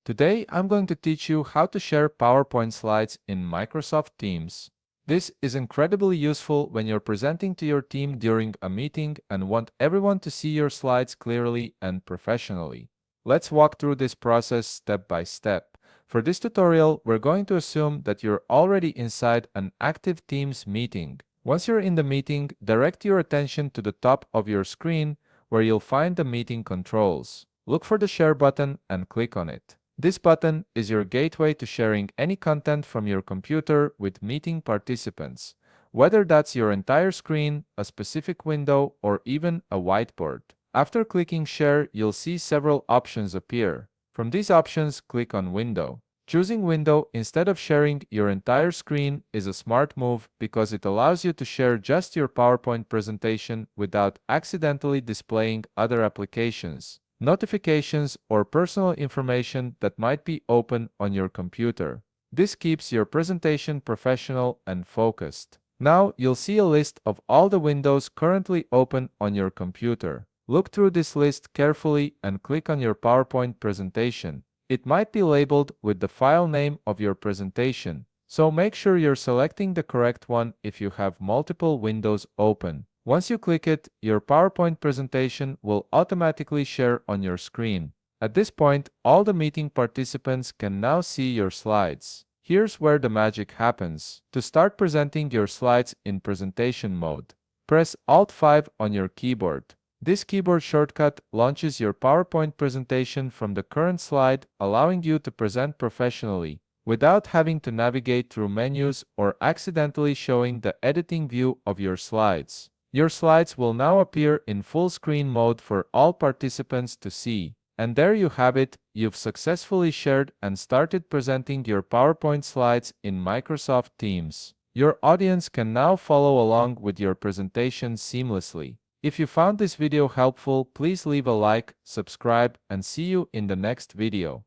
Today, I'm going to teach you how to share PowerPoint slides in Microsoft Teams. This is incredibly useful when you're presenting to your team during a meeting and want everyone to see your slides clearly and professionally. Let's walk through this process step by step. For this tutorial, we're going to assume that you're already inside an active Teams meeting. Once you're in the meeting, direct your attention to the top of your screen where you'll find the meeting controls. Look for the Share button and click on it. This button is your gateway to sharing any content from your computer with meeting participants, whether that's your entire screen, a specific window, or even a whiteboard. After clicking Share, you'll see several options appear. From these options, click on Window. Choosing Window instead of sharing your entire screen is a smart move because it allows you to share just your PowerPoint presentation without accidentally displaying other applications, notifications, or personal information that might be open on your computer. This keeps your presentation professional and focused. Now you'll see a list of all the windows currently open on your computer. Look through this list carefully and click on your PowerPoint presentation. It might be labeled with the file name of your presentation, so make sure you're selecting the correct one if you have multiple windows open. Once you click it, your PowerPoint presentation will automatically share on your screen. At this point, all the meeting participants can now see your slides. Here's where the magic happens. To start presenting your slides in presentation mode, press Alt-5 on your keyboard. This keyboard shortcut launches your PowerPoint presentation from the current slide, allowing you to present professionally without having to navigate through menus or accidentally showing the editing view of your slides. Your slides will now appear in full screen mode for all participants to see. And there you have it, you've successfully shared and started presenting your PowerPoint slides in Microsoft Teams. Your audience can now follow along with your presentation seamlessly. If you found this video helpful, please leave a like, subscribe, and see you in the next video.